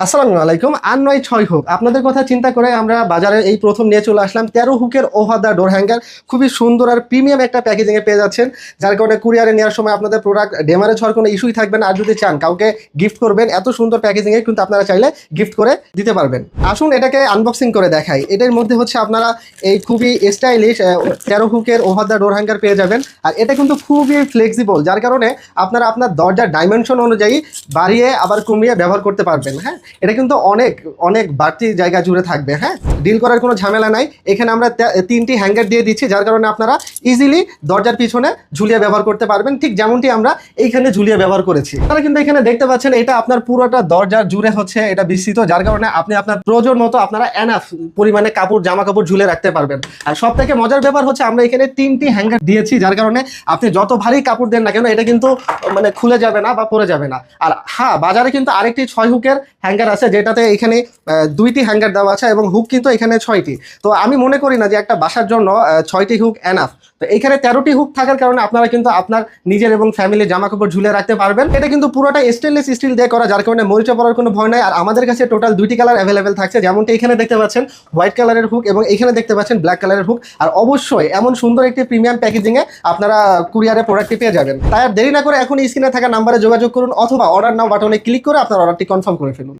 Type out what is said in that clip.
আসসালামু আলাইকুম। ৮৯৬ হুক আপনাদের কথা চিন্তা করে আমরা বাজারে এই প্রথম নিয়ে চলে আসলাম ১৩ হুকের ওভার দ্য ডোর হ্যাঙ্গার। খুবই সুন্দর আর প্রিমিয়াম একটা প্যাকেজিংয়ে পেয়ে যাচ্ছেন, যার কারণে কুরিয়ারে নেওয়ার সময় আপনাদের প্রোডাক্ট ড্যামেজ হওয়ার কোনো ইস্যুই থাকবে না। আর যদি চান কাউকে গিফট করবেন, এত সুন্দর প্যাকেজিংয়ে কিন্তু আপনারা চাইলে গিফট করে দিতে পারবেন। আসুন এটাকে আনবক্সিং করে দেখাই। এটার মধ্যে হচ্ছে আপনারা এই খুবই স্টাইলিশ ১৩ হুকের ওভার দ্য ডোর হ্যাঙ্গার পেয়ে যাবেন। আর এটা কিন্তু খুবই ফ্লেক্সিবল, যার কারণে আপনারা আপনার দরজার ডাইমেনশন অনুযায়ী বাড়িয়ে আবার কমিয়ে ব্যবহার করতে পারবেন। হ্যাঁ, এটা কিন্তু অনেক অনেক বাড়তি জায়গা জুড়ে থাকবে। হ্যাঁ, ডিল করার কোনো ঝামেলা নাই। এখানে আমরা 3টি হ্যাঙ্গার দিয়ে দিচ্ছি, যার কারণে আপনারা ইজিলি দরজার পিছনে ঝুলিয়ে ব্যবহার করতে পারবেন, ঠিক যেমনটি আমরা এইখানে ঝুলিয়ে ব্যবহার করেছি। আপনারা কিন্তু এখানে দেখতে পাচ্ছেন এটা আপনার পুরোটা দরজার জুড়ে হচ্ছে এটা বিস্তৃত, যার কারণে আপনি আপনার প্রয়োজন মতো আপনারা এনাফ পরিমাণে কাপড় জামা কাপড় ঝুলে রাখতে পারবেন। আর সব থেকে মজার ব্যাপার হচ্ছে আমরা এখানে 3টি হ্যাঙ্গার দিয়েছি, যার কারণে আপনি যত ভারী কাপড় দেন না কেন এটা কিন্তু মানে খুলে যাবে না বা পরে যাবে না। আর হ্যাঁ, বাজারে কিন্তু আরেকটি 6 হুকের হ্যাঙ্গার আছে, যেটাতে এখানে 2টি হ্যাঙ্গার দেওয়া আছে এবং হুক কিন্তু এখানে 6টি। তো আমি মনে করি না যে একটা বাসার জন্য 6টি হুক এনাফ। তো এইখানে 13টি হুক থাকার কারণে আপনারা কিন্তু আপনার নিজের এবং ফ্যামিলির জামা কাপড় ঝুলে রাখতে পারবেন। এটা কিন্তু পুরোটা স্টেনলেস স্টিল দিয়ে করা, যার কারণে মরিচা পড়ার কোনো ভয় নাই। আর আমাদের কাছে টোটাল 2টি কালার অ্যাভেলেবেল থাকছে, যেমনটি এখানে দেখতে পাচ্ছেন হোয়াইট কালারের হুক এবং এখানে দেখতে পাচ্ছেন ব্ল্যাক কালারের হুক। আর অবশ্যই এমন সুন্দর একটি প্রিমিয়াম প্যাকেজিংয়ে আপনারা কুরিয়ারে প্রোডাক্টটি পেয়ে যাবেন। তাই আর দেরি না করে এখন স্ক্রিনে থাকা নাম্বারে যোগাযোগ করুন অথবা অর্ডার নাও বাটনে ক্লিক করে আপনার অর্ডারটি কনফার্ম করে ফেলুন।